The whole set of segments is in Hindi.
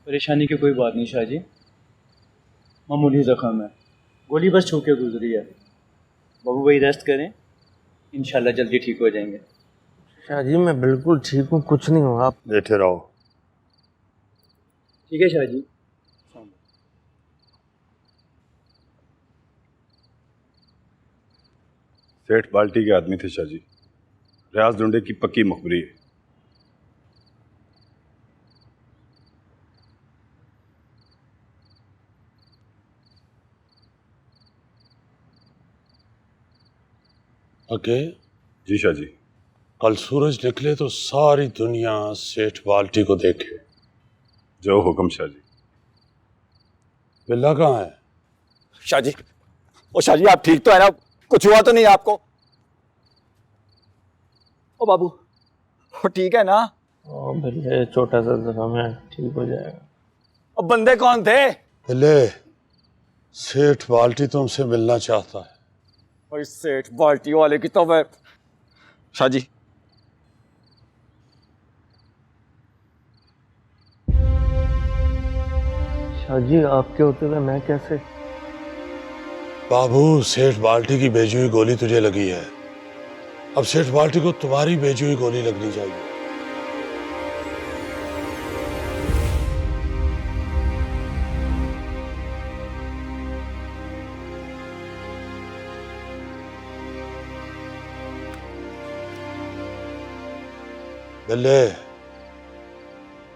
परेशानी की कोई बात नहीं शाह जी, मामूली ज़ख्म है, गोली बस छू के गुजरी है। बाबू भाई रेस्ट करें, इंशाल्लाह जल्दी ठीक हो जाएंगे। शाह जी मैं बिल्कुल ठीक हूँ, कुछ नहीं हुआ। आप बैठे रहो। ठीक है शाह जी। सेठ बाल्टी के आदमी थे शाह जी, रियाज ढूंढे की पक्की मुखबरी है। ओके। जी शाह जी। कल सूरज निकले तो सारी दुनिया सेठ बाल्टी को देखे। जो हुक्म शाह जी। बिल्ला कहाँ है? शाह जी, ओ शाह जी आप ठीक तो है ना? कुछ हुआ तो नहीं आपको? ओ बाबू, वो ठीक है ना? ओ बिल्ले, छोटा सा जख्म है, ठीक हो जाएगा। अब बंदे कौन थे? बिल्ले, सेठ बाल्टी तुमसे मिलना चाहता है। और सेठ बाल्टी वाले की तो मैं। शाह जी, शाह जी आपके होते हुए मैं कैसे? बाबू, सेठ बाल्टी की भेजी हुई गोली तुझे लगी है। अब सेठ बाल्टी को तुम्हारी भेजी हुई गोली लगनी चाहिए। बिल्ले,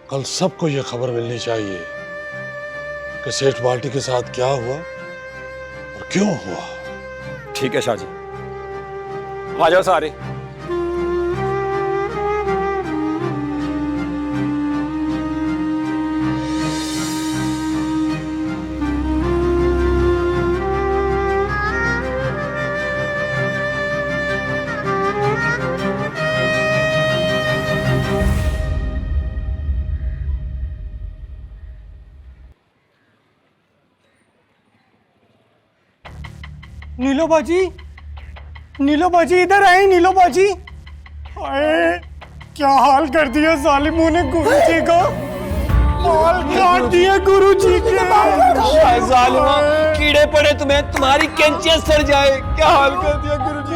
कल सबको यह खबर मिलनी चाहिए कि सेठ बाल्टी के साथ क्या हुआ और क्यों हुआ। ठीक है शाह जी, आ जाओ सारे। नीलो बाजी, नीलो बाजी इधर आए। नीलो बाजी, अरे क्या हाल कर दिया जालिमों ने गुरु जी का। हाल काट दिया गुरु जी के। जालिमा, कीड़े पड़े तुम्हें, तुम्हारी कैंचियां सड़ जाए। क्या हाल कर दिया गुरु जी।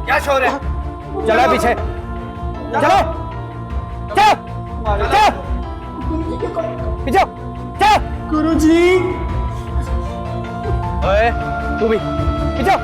क्या शोर है? चला पीछे, चलो चलो चलो पीछे चलो। गुरु जी, ओए तू भी पीछे।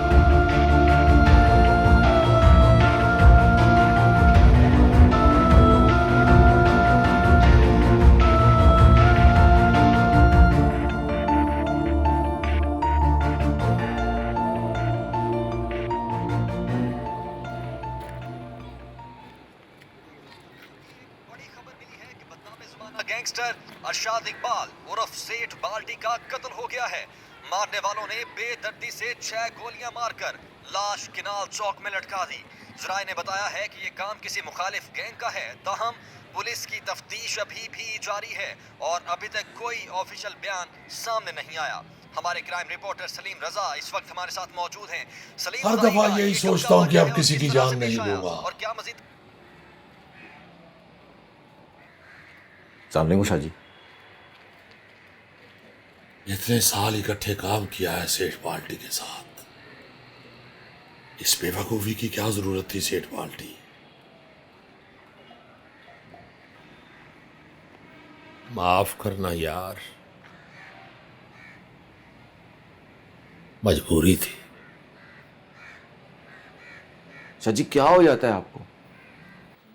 गैंगस्टर अरशाद इकबाल उर्फ सेठ बाल्टी का कत्ल हो गया है। मारने वालों ने बेदर्दी से 6 गोलियां मारकर लाश किनाल चौक में लटका दी। जराए ने बताया है कि ये काम किसी मुखालिफ गैंग का है। ताहम पुलिस की तफ्तीश अभी भी जारी है और अभी तक कोई ऑफिशियल बयान सामने नहीं आया। हमारे क्राइम रिपोर्टर सलीम रजा इस वक्त हमारे साथ मौजूद हैं। सलीम, हर दफा यही सोचता हूँ कि अब किसी की जान नहीं लूंगा। और क्या मजीद? सामने शाह जी, इतने साल इकट्ठे काम किया है सेठ बाल्टी के साथ, इस बेवकूफी की क्या जरूरत थी सेठ बाल्टी? माफ करना यार, मजबूरी थी। शाह जी क्या हो जाता है आपको?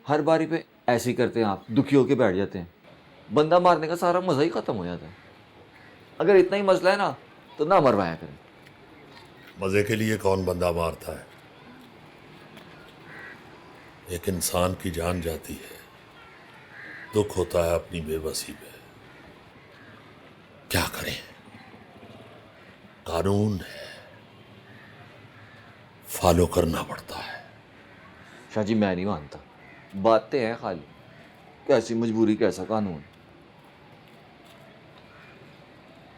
हर बारी पे ऐसे ही करते हैं आप, दुखी होके बैठ जाते हैं। बंदा मारने का सारा मजा ही खत्म हो जाता है। अगर इतना ही मसला है ना तो ना मरवाया करें। मजे के लिए कौन बंदा मारता है? एक इंसान की जान जाती है, दुख होता है अपनी बेबसी पे। क्या करें, कानून है, फॉलो करना पड़ता है। शाह जी मैं नहीं मानता, बातें हैं खाली, कैसी मजबूरी कैसा कानून।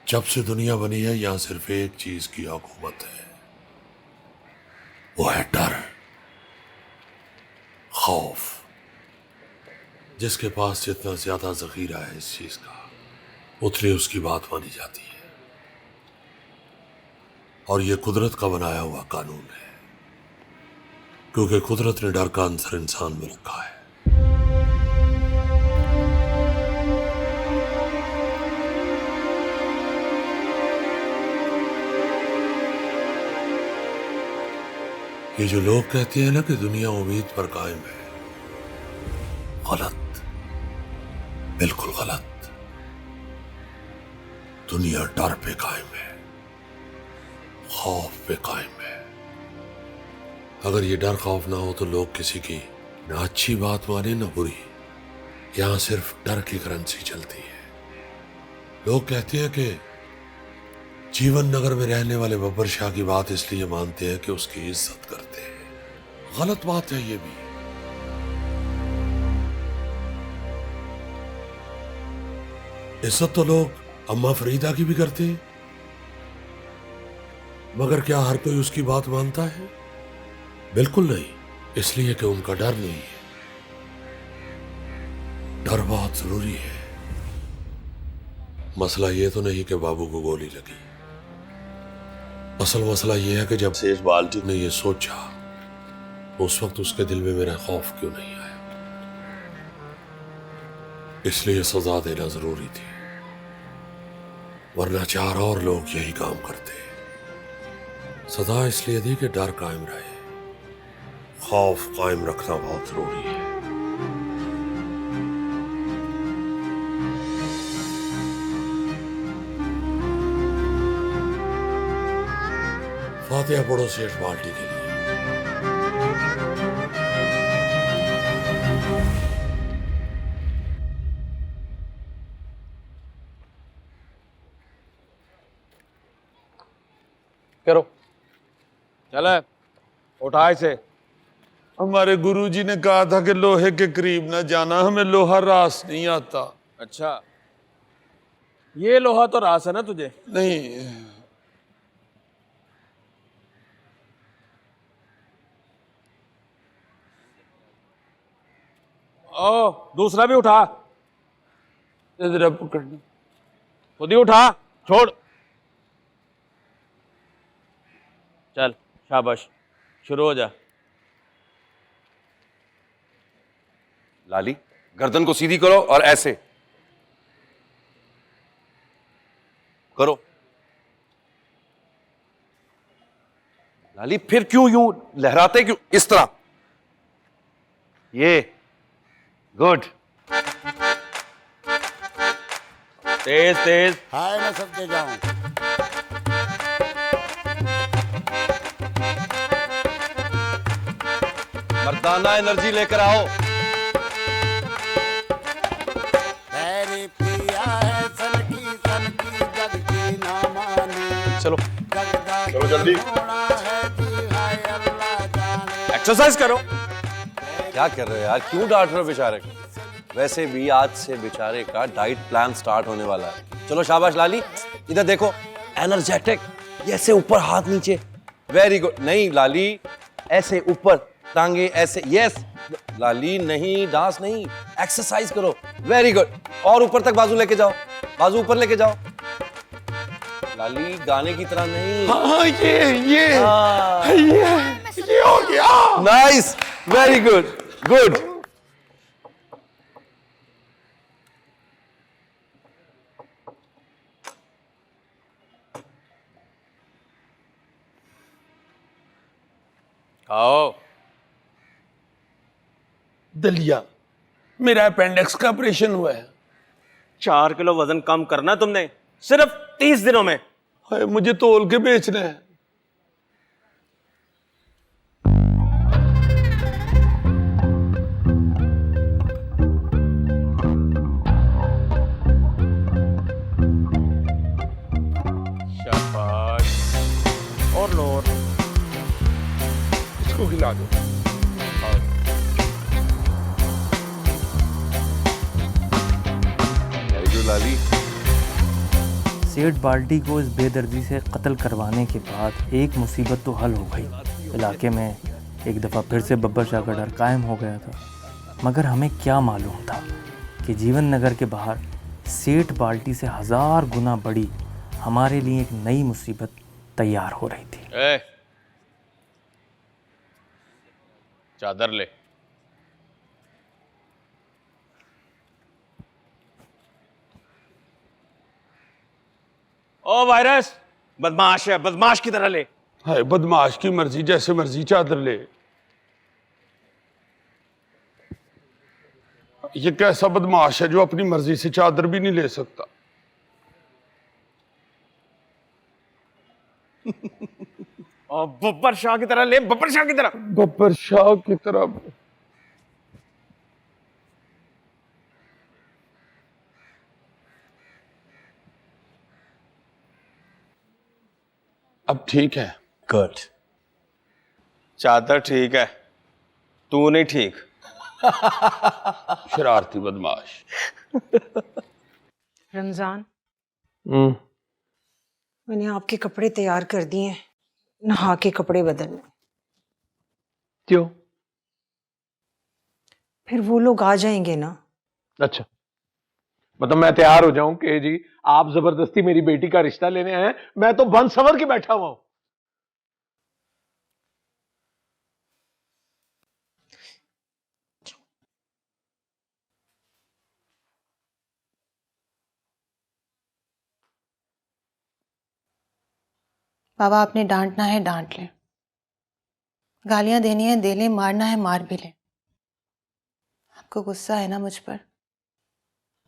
जब से दुनिया बनी है यहां सिर्फ एक चीज की हुकूमत है, वो है डर, खौफ। जिसके पास जितना ज्यादा जखीरा है इस चीज का, उतनी उसकी बात मानी जाती है। और ये कुदरत का बनाया हुआ कानून है, क्योंकि कुदरत ने डर का अंसर इंसान में रखा है। ये जो लोग कहते हैं ना कि दुनिया उम्मीद पर कायम है, गलत, बिल्कुल गलत। दुनिया डर पे कायम है, खौफ पे कायम है। अगर ये डर खौफ ना हो तो लोग किसी की ना अच्छी बात माने ना बुरी। यहां सिर्फ डर की करेंसी चलती है। लोग कहते हैं कि जीवन नगर में रहने वाले बब्बर शाह की बात इसलिए मानते हैं कि उसकी इज्जत करते हैं। गलत बात है ये भी। इज्जत तो लोग अम्मा फरीदा की भी करते हैं, मगर क्या हर कोई उसकी बात मानता है? बिल्कुल नहीं, इसलिए कि उनका डर नहीं है। डर बहुत जरूरी है। मसला ये तो नहीं कि बाबू को गोली लगी, असल मसला यह है कि जब सेठ बाल्टी ने यह सोचा, उस वक्त उसके दिल में मेरा खौफ क्यों नहीं आया? इसलिए सजा देना जरूरी थी, वरना 4 और लोग यही काम करते। सजा इसलिए दी कि डर कायम रहे। खौफ कायम रखना बहुत जरूरी है। फातिहा पढ़ो सेठ बाल्टी के लिए। करो, चले, उठा इसे। हमारे गुरुजी ने कहा था कि लोहे के करीब ना जाना, हमें लोहा रास नहीं आता। अच्छा, ये लोहा तो रास है ना तुझे? नहीं, ओ दूसरा भी उठा, जरा पकड़ना। खुद ही उठा, छोड़। चल शाबाश, शुरू हो जा। लाली, गर्दन को सीधी करो और ऐसे करो। लाली, फिर क्यों यूं लहराते, क्यों इस तरह? ये गुड, तेज तेज। हाय मैं सब दे जाऊं। मर्दाना एनर्जी लेकर आओ। चलो चलो जल्दी। एक्सरसाइज करो। क्या कर रहे हो यार, क्यों डांट रहे हो बेचारे को? वैसे भी आज से बेचारे का डाइट प्लान स्टार्ट होने वाला है। चलो शाबाश लाली, इधर देखो, एनर्जेटिक, ऐसे ऊपर हाथ नीचे, वेरी गुड। नहीं लाली, ऐसे ऊपर टांगे ऐसे, यस लाली, नहीं डांस नहीं, एक्सरसाइज करो, वेरी गुड। और ऊपर तक बाजू लेके जाओ, बाजू ऊपर लेके जाओ लाली, गाने की तरह नहीं। हाँ, ये हो गया। Nice, very good, good. आओ। दलिया, मेरा अपेंडिक्स का ऑपरेशन हुआ है। 4 किलो वजन कम करना तुमने सिर्फ 30 दिनों में। हाय, मुझे तोल के बेचना है। शाबाश, और लो, और इसको खिला दो। वेरी गुड लाली। सेठ बाल्टी को इस बेदर्दी से कत्ल करवाने के बाद एक मुसीबत तो हल हो गई। इलाके में एक दफ़ा फिर से बब्बर शाह का डर कायम हो गया था। मगर हमें क्या मालूम था कि जीवन नगर के बाहर सेठ बाल्टी से 1000 गुना बड़ी हमारे लिए एक नई मुसीबत तैयार हो रही थी। चादर ले। ओ वायरस, बदमाश है, बदमाश की तरह ले। हाय बदमाश की मर्जी, जैसे मर्जी चादर ले। ये कैसा बदमाश है जो अपनी मर्जी से चादर भी नहीं ले सकता? और बब्बर शाह की तरह ले, बब्बर शाह की तरह। बब्बर शाह की तरह। अब ठीक है। गुड। चादर ठीक है, तू नहीं ठीक। शरारती बदमाश। रमजान, मैंने आपके कपड़े तैयार कर दिए हैं, नहा के कपड़े बदलने। क्यों? फिर वो लोग आ जाएंगे ना। अच्छा, मतलब मैं तैयार हो जाऊं कि जी आप जबरदस्ती मेरी बेटी का रिश्ता लेने आए हैं? मैं तो बंद सवर के बैठा हुआ हूं। बाबा, आपने डांटना है डांट ले, गालियां देनी है दे ले, मारना है मार भी ले। आपको गुस्सा है ना मुझ पर,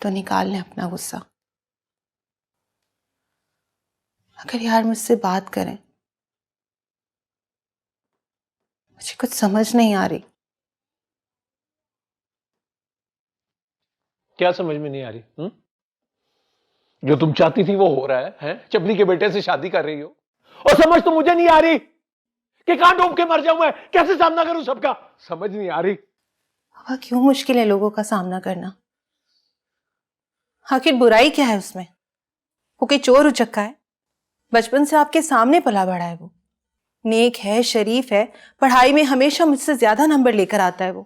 तो निकाल लें अपना गुस्सा। अगर यार मुझसे बात करें, मुझे कुछ समझ नहीं आ रही। क्या समझ में नहीं आ रही? जो तुम चाहती थी वो हो रहा है? चपली के बेटे से शादी कर रही हो और समझ तो मुझे नहीं आ रही कि कहां डूब के मर जाऊं मैं, कैसे सामना करूं सबका? समझ नहीं आ रही। बाबा, क्यों मुश्किल है लोगों का सामना करना? आखिर बुराई क्या है उसमें? वो कोई चोर उचक्का है? बचपन से आपके सामने पला बड़ा है वो। नेक है, शरीफ है, पढ़ाई में हमेशा मुझसे ज्यादा नंबर लेकर आता है वो।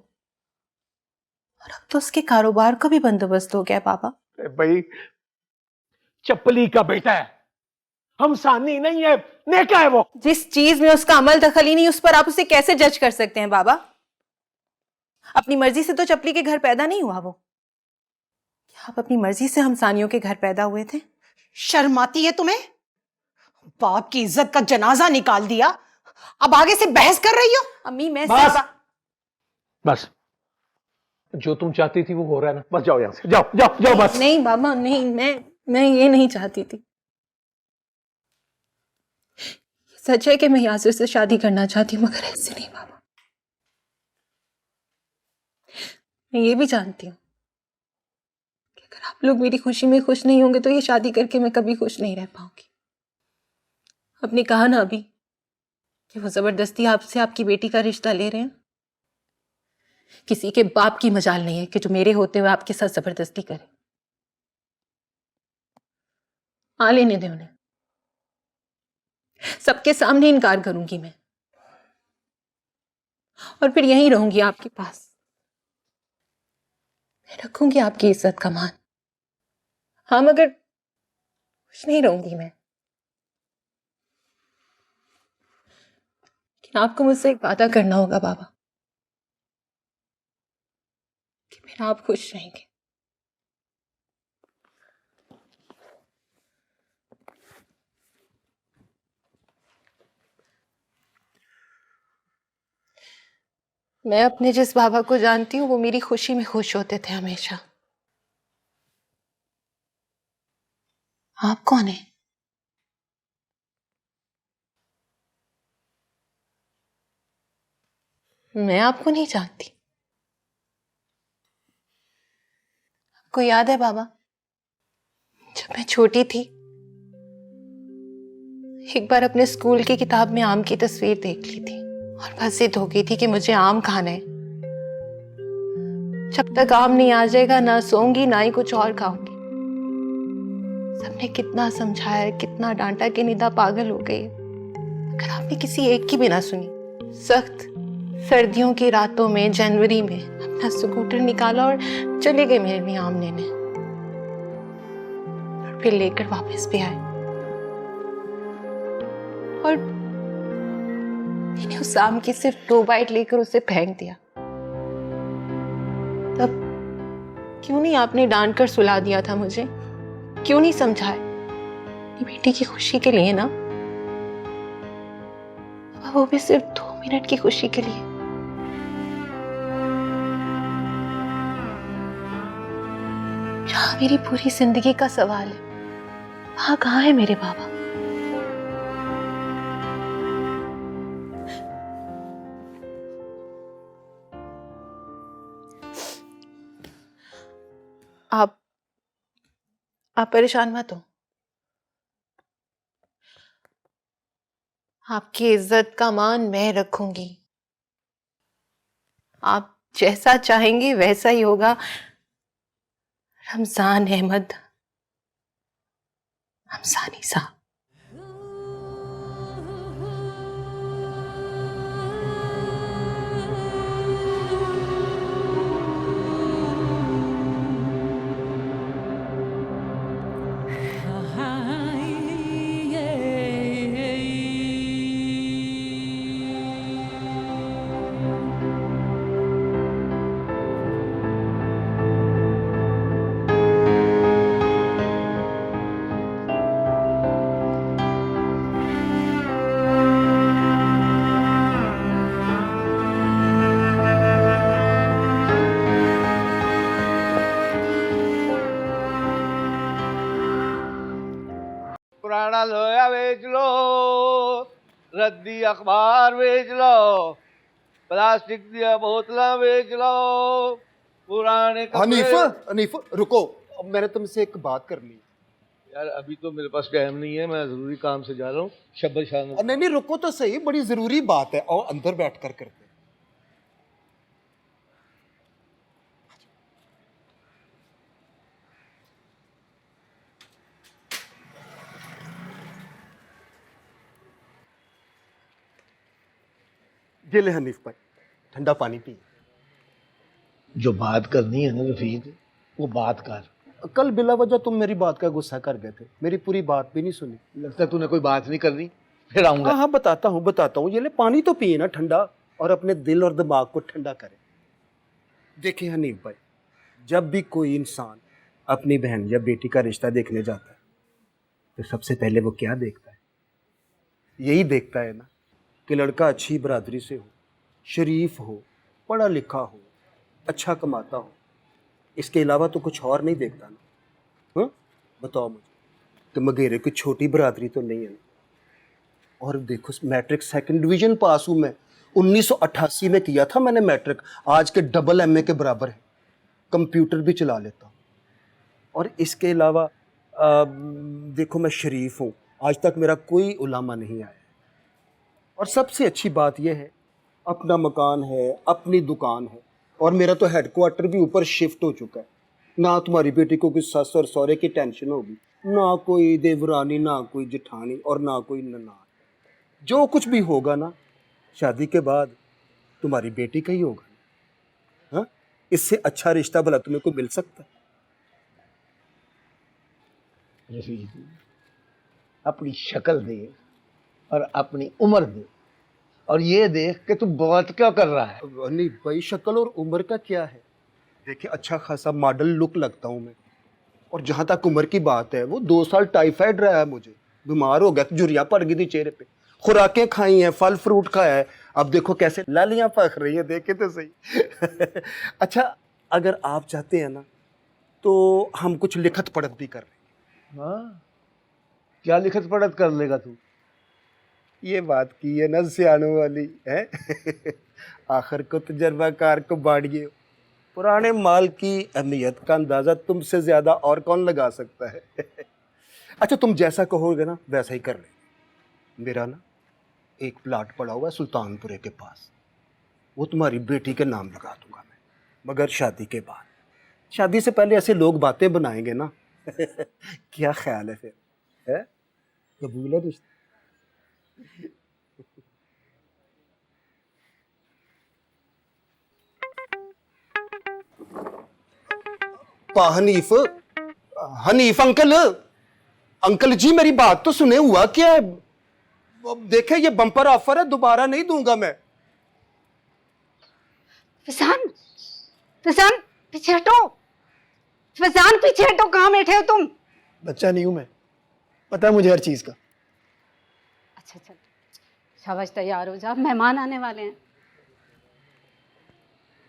और अब तो उसके कारोबार का भी बंदोबस्त हो गया है पापा। भाई, चपली का बेटा है, हम सानी नहीं है, नेका है वो। जिस चीज में उसका अमल दखल ही नहीं, उस पर आप उसे कैसे जज कर सकते हैं बाबा? अपनी मर्जी से तो चपली के घर पैदा नहीं हुआ वो। क्या आप अपनी मर्जी से हमसानियों के घर पैदा हुए थे? शर्म आती है तुम्हें? बाप की इज्जत का जनाजा निकाल दिया, अब आगे से बहस कर रही हो? अम्मी, मैं बस, जो तुम चाहती थी वो हो रहा है ना। बस जाओ यहां से, जाओ जाओ जाओ बस। नहीं बाबा, नहीं, मैं ये नहीं चाहती थी। सच है कि मैं यासिर से शादी करना चाहती हूँ, मगर ऐसे नहीं बाबा। मैं ये भी जानती हूँ कि अगर आप लोग मेरी खुशी में खुश नहीं होंगे तो ये शादी करके मैं कभी खुश नहीं रह पाऊंगी। आपने कहा ना अभी कि वो जबरदस्ती आपसे आपकी बेटी का रिश्ता ले रहे हैं। किसी के बाप की मजाल नहीं है कि जो मेरे होते हुए आपके साथ जबरदस्ती करे। आ लेने दे उन्हें, सबके सामने इनकार करूंगी मैं, और फिर यहीं रहूंगी आपके पास। मैं रखूंगी आपकी इज्जत का मान। हाँ, मगर कुछ नहीं रहूंगी मैं। लेकिन आपको मुझसे एक वादा करना होगा बाबा कि फिर आप खुश रहेंगे। मैं अपने जिस बाबा को जानती हूँ वो मेरी खुशी में खुश होते थे हमेशा। आप कौन है? मैं आपको नहीं जानती। आपको याद है बाबा, जब मैं छोटी थी एक बार अपने स्कूल की किताब में आम की तस्वीर देख ली थी और बस जिद हो गई थी कि मुझे आम खाना है। जब तक आम नहीं आ जाएगा ना सोऊंगी ना ही कुछ और खाऊंगी। सबने कितना समझाया, कितना डांटा कि निदा पागल हो गई, मगर आपने किसी एक की भी ना सुनी। सख्त सर्दियों की रातों में जनवरी में अपना अपना स्कूटर निकाला और चले गए मेरे लिए आम लेने, और फिर लेकर वापस भी आए। और मैंने उस आम की सिर्फ 2 बाइट लेकर उसे फेंक दिया। तब क्यों नहीं आपने डांट कर सुला दिया था मुझे? क्यों नहीं समझाया? अपनी बेटी की खुशी के लिए ना, वो भी सिर्फ 2 मिनट की खुशी के लिए। जहां मेरी पूरी जिंदगी का सवाल है, वहां कहाँ है मेरे बाबा? आप परेशान मत हो। आपकी इज्जत का मान मैं रखूंगी। आप जैसा चाहेंगे वैसा ही होगा। रमजान अहमद रमजानी साहब। पुराना लोया बेच लो, रद्दी अखबार बेच लो, प्लास्टिक दी बोतलां बेच लो, पुराने हनीफ हनीफ रुको, अब मैंने तुमसे एक बात करनी। यार अभी तो मेरे पास टाइम नहीं है, मैं जरूरी काम से जा रहा हूँ। शब्बा शान। नहीं नहीं रुको तो सही, बड़ी जरूरी बात है, और अंदर बैठकर करते हैं। ये ले हनीफ भाई, ठंडा पानी पी। जो बात करनी है ना रफीक, वो बात कर। कल बिला वजह तुम मेरी बात का गुस्सा कर गए थे, मेरी पूरी बात भी नहीं सुनी। लगता है तूने कोई बात नहीं करनी, फिर आऊंगा। हाँ हाँ बताता हूँ। ये ले पानी तो पिए ना ठंडा, और अपने दिल और दिमाग को ठंडा करे। देखिए हनीफ भाई, जब भी कोई इंसान अपनी बहन या बेटी का रिश्ता देखने जाता है, तो सबसे पहले वो क्या देखता है? यही देखता है ना कि लड़का अच्छी बरादरी से हो, शरीफ हो, पढ़ा लिखा हो, अच्छा कमाता हो। इसके अलावा तो कुछ और नहीं देखता ना। हाँ बताओ मुझे, तो मगेरे की छोटी बरादरी तो नहीं है ना। और देखो मैट्रिक 2nd डिवीजन पास हूँ मैं, 1988 में किया था मैंने मैट्रिक, आज के डबल MA के बराबर है। कंप्यूटर भी चला लेता हूँ। और इसके अलावा देखो मैं शरीफ हूँ, आज तक मेरा कोई उलामा नहीं आया। और सबसे अच्छी बात यह है, अपना मकान है, अपनी दुकान है, और मेरा तो हेडक्वार्टर भी ऊपर शिफ्ट हो चुका है। ना तुम्हारी बेटी को कोई सस और सौरे की टेंशन होगी, ना कोई देवरानी, ना कोई जेठानी, और ना कोई ननान। जो कुछ भी होगा ना शादी के बाद तुम्हारी बेटी का ही होगा। हाँ, इससे अच्छा रिश्ता भला तुम्हें को मिल सकता है? रफीक, अपनी शक्ल देख और अपनी उम्र देख, और ये देख कि तू बात क्या कर रहा है। नहीं भाई, शक्ल और उम्र का क्या है? देखिए अच्छा खासा मॉडल लुक लगता हूँ मैं, और जहाँ तक उम्र की बात है, वो 2 साल टाइफाइड रहा है मुझे, बीमार हो गया, झुर्रियाँ पड़ गई थी चेहरे पे, खुराकें खाई हैं, फल फ्रूट खाया है, अब देखो कैसे लालियाँ पक रही हैं, देखे तो सही। अच्छा अगर आप चाहते हैं ना तो हम कुछ लिखत पढ़त भी कर रहे हैं। हाँ, क्या लिखत पढ़त कर लेगा तू? ये बात की है ना सियानों वाली है। आखिर को तजर्बाकार को बांटिए, पुराने माल की अहमियत का अंदाजा तुमसे ज्यादा और कौन लगा सकता है। अच्छा तुम जैसा कहोगे ना वैसा ही कर लेंगे। मेरा ना एक प्लाट पड़ा हुआ है सुल्तानपुरे के पास, वो तुम्हारी बेटी के नाम लगा दूंगा मैं, मगर शादी के बाद। शादी से पहले ऐसे लोग बातें बनाएंगे ना। क्या ख्याल है फिर, है? कबूल है रिश्ता? हनीफ हनीफ अंकल, अंकल जी मेरी बात तो सुने, हुआ क्या है? अब देखे ये बम्पर ऑफर है, दोबारा नहीं दूंगा मैं। फैजान, फैजान पीछे हटो, फैजान पीछे हटो, कहाँ बैठे हो तुम? बच्चा नहीं हूं मैं, पता है मुझे हर चीज का। अच्छा चल, शाबाश, तैयार हो जा, मेहमान आने वाले हैं।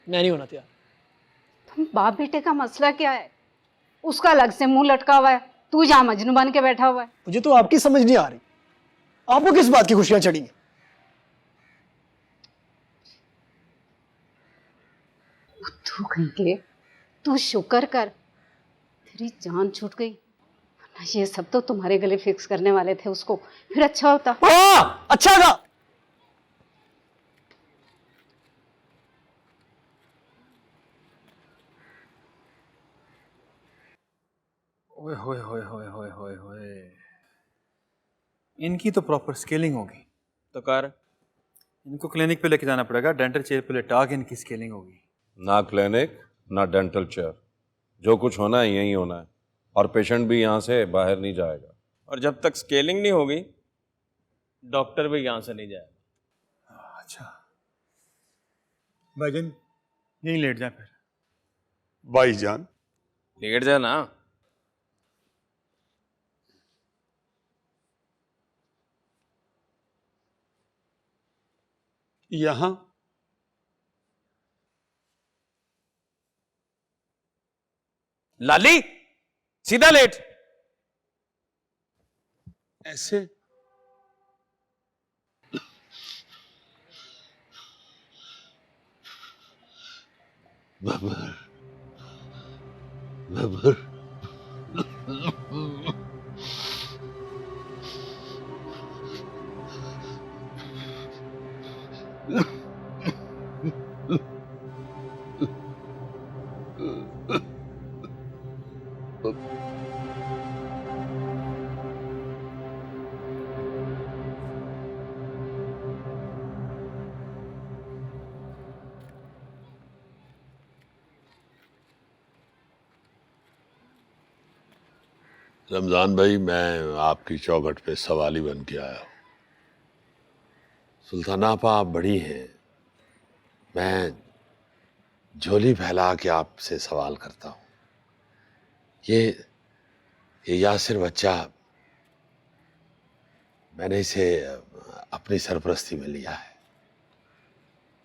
मैं नहीं होना तैयार। तुम बाप बेटे का मसला क्या है? उसका अलग से मुंह लटका हुआ है, तू जहाँ मजनू बन के बैठा हुआ है। मुझे तो आपकी समझ नहीं आ रही, आपको किस बात की खुशियां चढ़ी हैं? तू कहीं के, तू शुक्र कर तेरी जान छूट गई, वरना ये सब तो तुम्हारे गले फिक्स करने वाले थे उसको, फिर अच्छा होता। अच्छा था। ओए होए होए होए होए होए होए, इनकी तो प्रॉपर स्केलिंग होगी। तो कर, इनको क्लिनिक पे लेके जाना पड़ेगा, डेंटल चेयर पे लेटा के इनकी स्केलिंग होगी। ना क्लिनिक ना डेंटल चेयर, जो कुछ होना है यहीं होना है, और पेशेंट भी यहाँ से बाहर नहीं जाएगा। और जब तक स्केलिंग नहीं होगी डॉक्टर भी यहाँ से नहीं जाएगा। अच्छा भाईजान, यहीं लेट जा फिर। भाईजान लेट जा ना। यहाँ लाली सीधा लेट। ऐसे बाबर, बाबर, रमजान भाई, मैं आपकी चौखट पे सवाली बन के आया हूं। सुल्ताना आपा, आप बड़ी हैं, मैं झोली फैला के आपसे सवाल करता हूं। ये यासिर बच्चा, मैंने इसे अपनी सरपरस्ती में लिया है।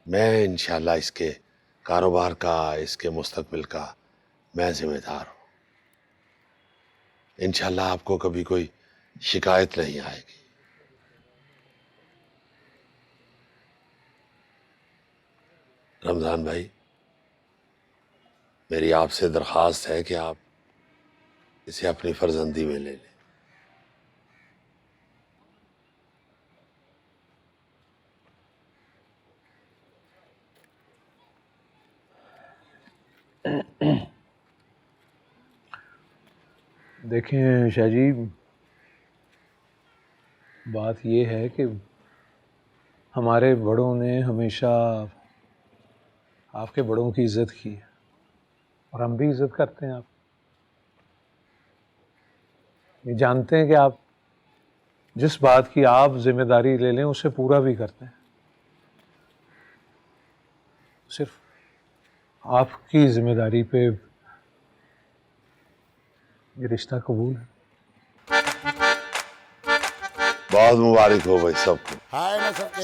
मैं इंशाल्लाह इसके कारोबार का, इसके मुस्तकबिल का मैं जिम्मेदार हूं। इंशाल्लाह आपको कभी कोई शिकायत नहीं आएगी। रमजान भाई, मेरी आपसे दरख्वास्त है कि आप इसे अपनी फर्जंदी में ले लें। देखें शाहजी, बात ये है कि हमारे बड़ों ने हमेशा आपके बड़ों की इज्जत की है और हम भी इज्जत करते हैं। आप ये जानते हैं कि आप जिस बात की आप जिम्मेदारी ले लें उसे पूरा भी करते हैं। सिर्फ आपकी जिम्मेदारी पे ये रिश्ता कबूल है। बहुत मुबारक हो भाई सबको,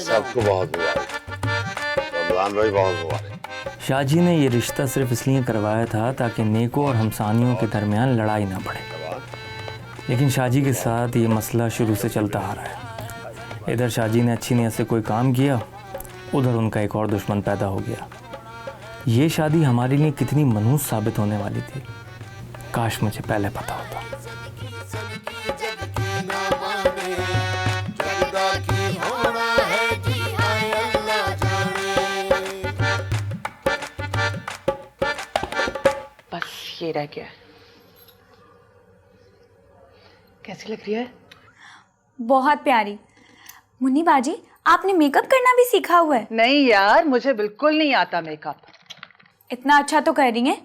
सबको बहुत मुबारक। रमजान भाई, बहुत मुबारक। शाहजी ने ये रिश्ता सिर्फ इसलिए करवाया था ताकि नेको और हमसानियों के दरमियान लड़ाई ना बढ़े, लेकिन शाहजी के साथ ये मसला शुरू से चलता आ रहा है। इधर शाहजी ने अच्छी नीयत से कोई काम किया, उधर उनका एक और दुश्मन पैदा हो गया। ये शादी हमारे लिए कितनी मनहूस साबित होने वाली थी, काश मुझे पहले पता होता। बस ये रह गया। कैसी लग रही है? बहुत प्यारी। मुन्नी बाजी, आपने मेकअप करना भी सीखा हुआ है? नहीं यार, मुझे बिल्कुल नहीं आता मेकअप। इतना अच्छा तो कर रही हैं।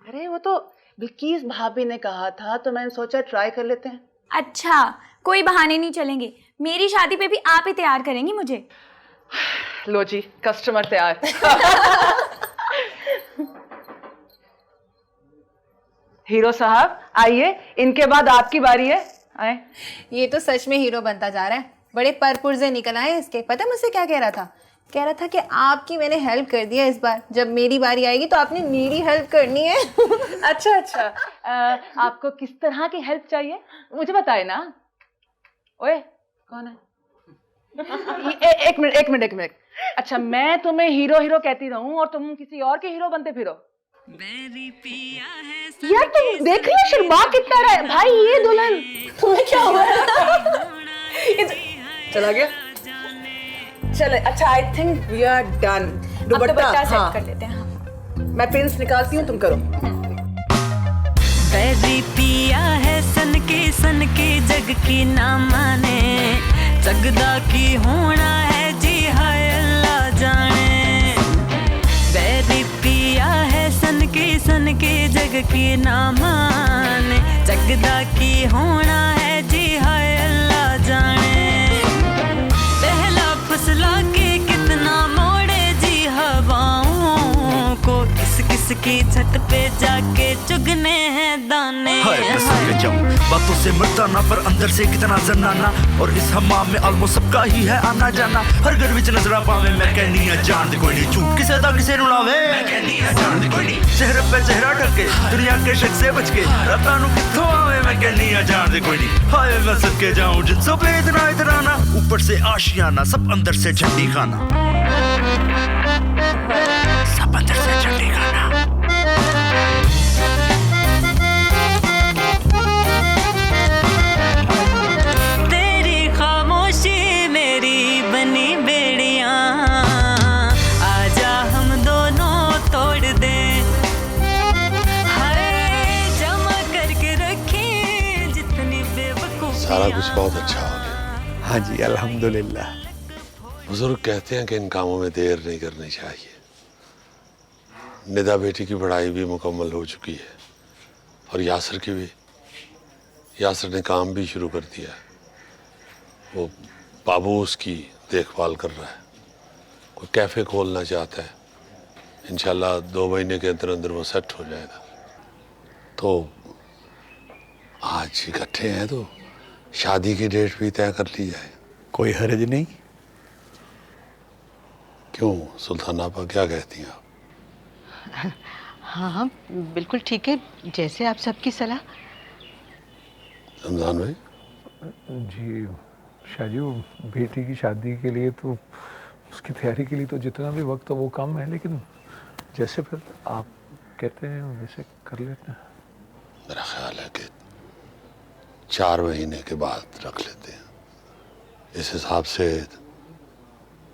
अरे वो तो विक्कीज भाभी ने कहा था तो मैंने सोचा ट्राई कर लेते हैं। अच्छा, कोई बहाने नहीं चलेंगे, मेरी शादी पे भी आप ही तैयार करेंगी मुझे। लो जी, कस्टमर तैयार। हीरो साहब आइए, इनके बाद आपकी बारी है, आए। ये तो सच में हीरो बनता जा रहा है, बड़े परपुर्जे निकल आए इसके। पता मुझसे क्या कह रहा था? कह रहा था कि आपकी मैंने हेल्प कर दिया, इस बार जब मेरी बारी आएगी तो आपने मेरी हेल्प करनी है। अच्छा अच्छा, आपको किस तरह की हेल्प चाहिए मुझे बताए ना। ओए कौन है? एक मिनट। अच्छा, मैं तुम्हें हीरो हीरो कहती रहूं और तुम किसी और के हीरो बनते फिरो? यार तुम देख रही हो शर्मा कितना रहा है भाई। ये दुल्हन तुम्हें क्या हुआ? चला गया। चले, अच्छा I think we are done. Dupatta set कर लेते हैं। मैं पिंस निकालती हूँ, तुम करो। बैरी पिया है सन के जग की ना माने, जगदा की होना है जी हाय अल्लाह जाने। बैरी पिया है सन के जग की ना माने, जगदा की होना है जी हाय अल्लाह जाने। पहला फसला के कितना मोड़े जी हवाओं को, किस की छत पे जाके चुगने हैं दाने। बातों से मरता ना पर अंदर से कितना जनाना, और इस हमाम में ऑलमोस्ट सबका ही है आना जाना। हर घर विच नजर पावे मैं कहनी है जान दे कोई नहीं, झूठ किसे दा किसे रुलावे मैं कहनी है जान दे कोई नहीं। चेहरे पे चेहरा ढके दुनिया के शक से बच के, रातां नू कित्थों आवे मैं कहनी है जान दे कोई नहीं। हाय मैं सदके जाऊं जिनसों पे इतना ना, ऊपर से आशियाना सब अंदर से झंडी खाना, सब अंदर से झंडी खाना। तेरी खामोशी मेरी बनी बेड़ियां, आजा हम दोनों तोड़ दे। हाय जमा करके रखी जितनी बेवकूफी। सारा कुछ बहुत अच्छा हो गया। हाँ जी अल्हम्दुलिल्लाह। बुजुर्ग कहते हैं कि इन कामों में देर नहीं करनी चाहिए। निदा बेटी की पढ़ाई भी मुकम्मल हो चुकी है और यासर की भी। यासर ने काम भी शुरू कर दिया है, वो बाबू उसकी देखभाल कर रहा है। कोई कैफ़े खोलना चाहता है, इंशाल्लाह 2 महीने के अंदर अंदर वो सेट हो जाएगा। तो आज इकट्ठे हैं तो शादी की डेट भी तय कर ली जाए। कोई हर्ज नहीं। क्यों सुल्तान आपा, क्या कहती हैं आप? हाँ हाँ बिल्कुल ठीक है, जैसे आप सबकी सलाह। रमजान भाई जी शाहजी, वो बेटी की शादी के लिए तो उसकी तैयारी के लिए तो जितना भी वक्त हो वो कम है, लेकिन जैसे फिर आप कहते हैं वैसे कर लेते हैं। मेरा ख्याल है कि 4 महीने के बाद रख लेते हैं। इस हिसाब से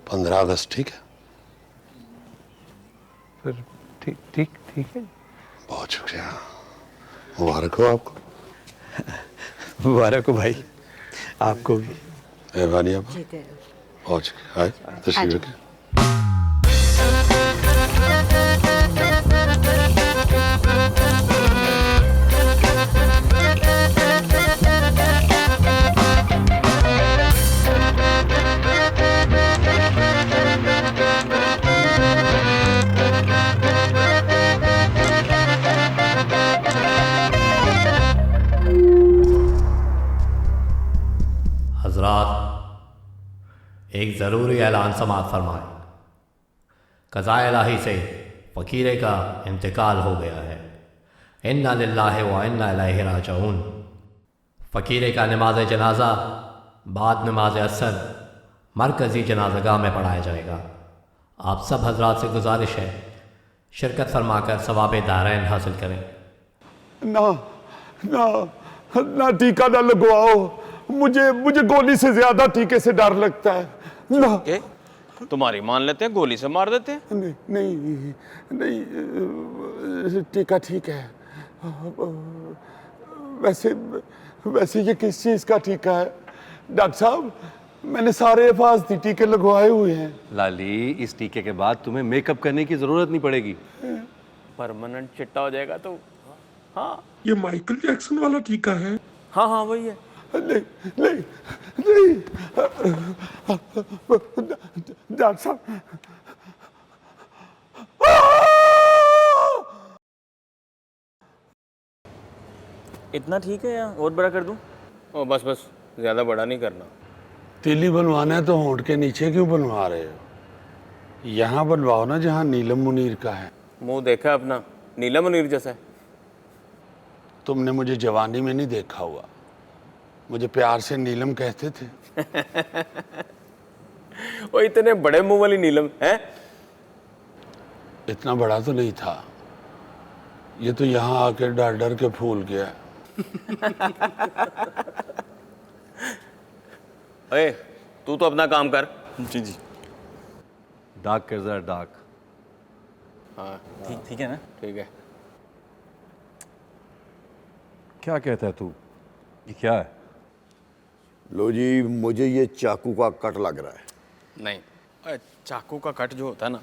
15 अगस्त ठीक है? फिर ठीक है। बहुत शुक्रिया, मुबारक हो आपको। मुबारक हो भाई, आपको भी। मेहरबानी आप। बहुत शुक्रिया। आए तशरीफ रखें। हजरात, एक ज़रूरी ऐलान समाअत फरमाएं। क़ज़ाए इलाही से फ़कीरे का इंतकाल हो गया है। इन्ना लिल्लाहि व इन्ना इलैहि राजिऊन। फ़कीरे का नमाज जनाजा बाद नमाज असर मरकज़ी जनाज़गाह में पढ़ाया जाएगा। आप सब हजरात से गुजारिश है शिरकत फरमाकर सवाब दारैन हासिल करें। ना ना ना, टीका ना लगवाओ, मुझे गोली से ज्यादा टीके से डर लगता है ना। तुम्हारी मान लेते हैं, गोली से मार देते हैं। नहीं, टीका ठीक है। वैसे ये किस चीज का टीका है डॉक्टर साहब? मैंने सारे हिफाजती टीके लगवाए हुए हैं। लाली, इस टीके के बाद तुम्हें मेकअप करने की जरूरत नहीं पड़ेगी। परमानेंट चिट्टा हो जाएगा तो हाँ ये माइकल जैक्सन वाला टीका है? हाँ हाँ वही है। नहीं नहीं नहीं, डॉक्टर साहब, इतना ठीक है या और बड़ा कर दूं? ओ बस बस, ज्यादा बड़ा नहीं करना। तिल्ली बनवाना है तो होंठ के नीचे क्यों बनवा रहे हो? यहाँ बनवाओ ना जहाँ नीलम मुनीर का है। मुंह देखा अपना नीलम मुनीर जैसा है। तुमने मुझे जवानी में नहीं देखा हुआ, मुझे प्यार से नीलम कहते थे। वो इतने बड़े मुंह वाली नीलम है? इतना बड़ा तो नहीं था, ये तो यहाँ आके डर डर के फूल गया। अरे तू तो अपना काम कर। जी जी। डार्क कर जरा, डार्क। हाँ ठीक है ना? ठीक है। क्या कहता है तू? ये क्या है? लो जी, मुझे ये चाकू का कट लग रहा है। नहीं, अरे चाकू का कट जो होता है ना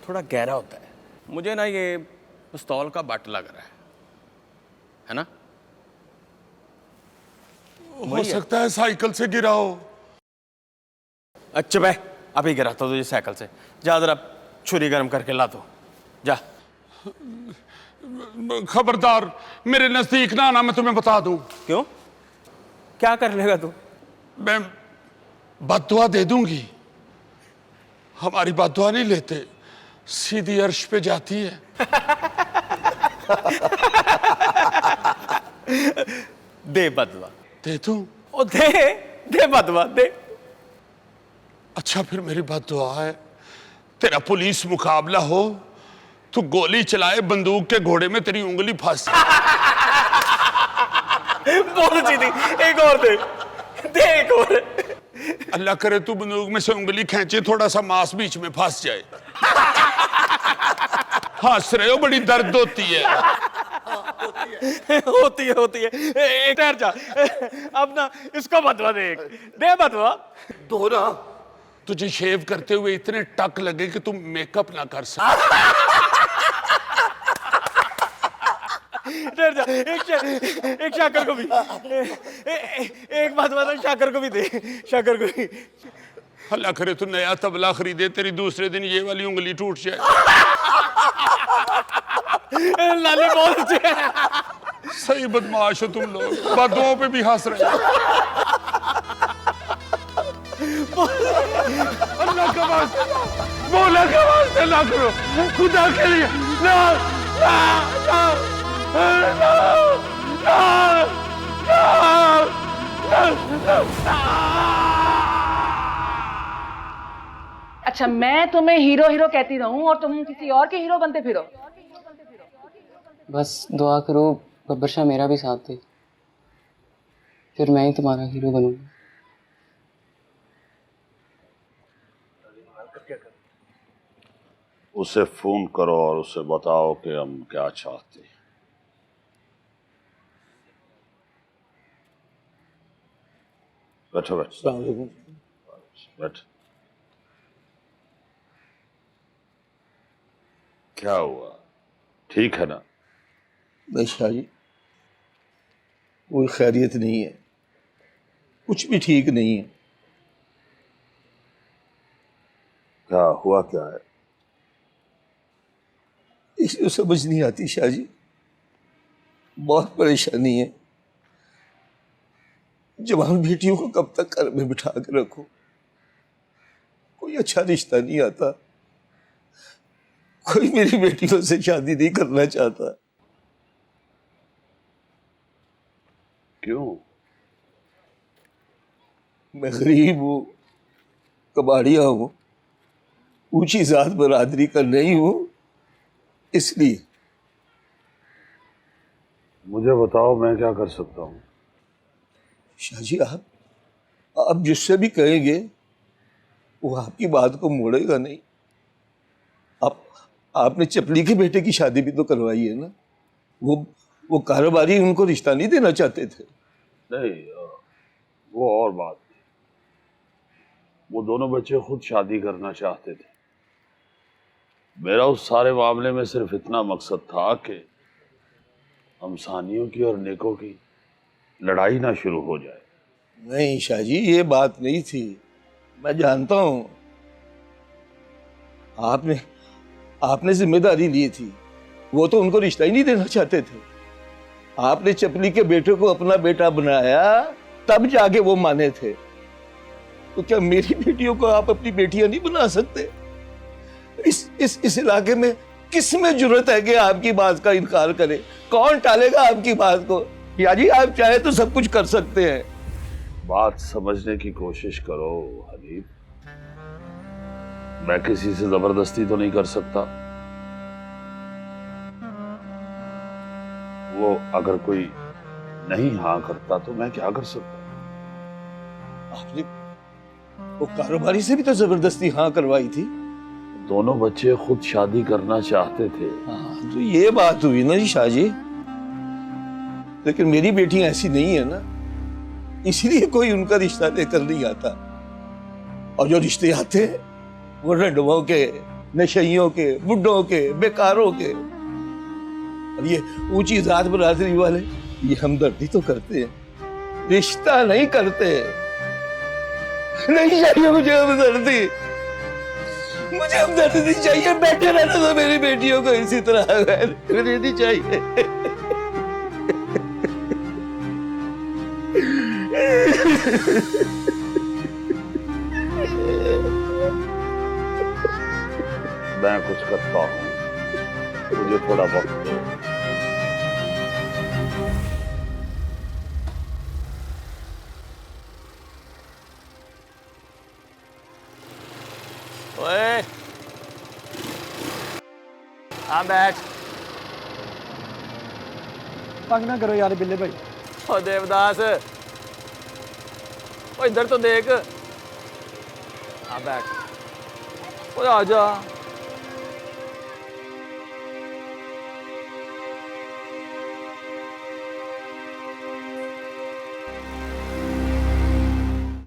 थोड़ा गहरा होता है। मुझे ना ये पिस्तौल का बट लग रहा है ना? हो सकता है साइकिल से गिरा हो। अच्छा भाई, अभी गिराता तुझे साइकिल से। जा जरा छुरी गर्म करके ला दो, जा। खबरदार मेरे नजदीक ना आना, मैं तुम्हें बता दूं। क्यों? क्या कर लेगा तू? मैं बद्दुआ दे दूंगी। हमारी बद्दुआ नहीं लेते, सीधी अर्श पे जाती है। दे बदवा। दे दूं? ओ दे बदवा दे। अच्छा फिर मेरी बद्दुआ है, तेरा पुलिस मुकाबला हो, तू गोली चलाए, बंदूक के घोड़े में तेरी उंगली फंस। बहुत अच्छी थी, एक और दे एक और। अल्लाह करे तू बंदूक में से उंगली खींचे, थोड़ा सा मांस बीच में फंस जाए। हंस रहे हो, बड़ी दर्द होती है। होती है। एक ठहर जा, अब ना इसको बदवा दे, दे बदवा। दो ना। तुझे शेव करते हुए इतने टक लगे कि तुम मेकअप ना कर सके। ठहर जा, एक शाकर को भी, एक बदवा तो शाकर को भी दे, शाकर को भी। अल्लाह करे तू नया तबला खरीदे, तेरी दूसरे दिन ये वाली उंगली टूट जाए। लाले बहुत अच्छे हैं। सही बदमाश हो तुम लोग, बदुआओं पे भी हंस रहे हो। अल्लाह का वास्ते, मौला का वास्ते ना करो, खुदा के लिए ना ना ना अच्छा, मैं तुम्हें हीरो हीरो कहती रहूं और तुम किसी और के हीरो बनते फिरो। बस दुआ करो गब्बर शाह मेरा भी साथ दे, फिर मैं ही तुम्हारा हीरो बनूंगा। उसे फोन करो और उसे बताओ कि हम क्या चाहते हैं। बैठो बैठ। क्या हुआ, ठीक है ना? नहीं शाह जी, कोई खैरियत नहीं है, कुछ भी ठीक नहीं है। क्या हुआ, क्या है? इसे समझ नहीं आती शाह जी, बहुत परेशानी है। जवान बेटियों को कब तक घर में बिठा के रखो, कोई अच्छा रिश्ता नहीं आता, कोई मेरी बेटियों से शादी नहीं करना चाहता। क्यों? मैं गरीब हूँ, कबाड़िया हूँ, ऊंची जात बरादरी का नहीं हूँ, इसलिए। मुझे बताओ मैं क्या कर सकता हूँ? शाह जी, आप जिससे भी कहेंगे वो आपकी बात को मोड़ेगा नहीं। आपने चपली के बेटे की शादी भी तो करवाई है ना, वो कारोबारी उनको रिश्ता नहीं देना चाहते थे। नहीं, वो और बात थी। वो दोनों बच्चे खुद शादी करना चाहते थे। मेरा उस सारे मामले में सिर्फ इतना मकसद था कि हमसानियों की और नेको की लड़ाई ना शुरू हो जाए। नहीं शाहजी, ये बात नहीं थी। मैं जानता हूं आपने जिम्मेदारी ली थी। वो तो उनको रिश्ता ही नहीं देना चाहते थे। आपने चपली के बेटे को अपना बेटा बनाया, तब जाके वो माने थे। तो क्या मेरी बेटियों को आप अपनी बेटियां नहीं बना सकते? इस इलाके में किस में जुर्रत है कि आपकी बात का इनकार करे? कौन टालेगा आपकी बात को? या जी आप चाहे तो सब कुछ कर सकते हैं। बात समझने की कोशिश करो हनीफ। मैं किसी से जबरदस्ती तो नहीं कर सकता। वो अगर कोई नहीं हाँ करता तो मैं क्या कर सकता? आपने वो कारोबारी से भी तो जबरदस्ती हाँ करवाई थी। दोनों बच्चे खुद शादी करना चाहते थे। हाँ, तो ये बात हुई ना जी शाहजी। लेकिन मेरी बेटी ऐसी नहीं है ना, इसलिए कोई उनका रिश्ता लेकर नहीं आता। और जो रिश्ते आते हैं वो रंडवों के, नशइयों के, बुड्ढों के, बेकारों के। और ये ऊंची जात बरादरी वाले ये हमदर्दी तो करते हैं, रिश्ता नहीं करते। नहीं चाहिए मुझे हमदर्दी, मुझे हमदर्दी चाहिए। बैठे रहना तो मेरी बेटियों को इसी तरह रहनी चाहिए। मैं कुछ करता हूं, मुझे थोड़ा वक्त दो। ओए, हाँ बैठ। तंग ना करो यार बिल्ले भाई। ओ देवदास, ओ इधर तो देख। हाँ बैठ। ओ आजा।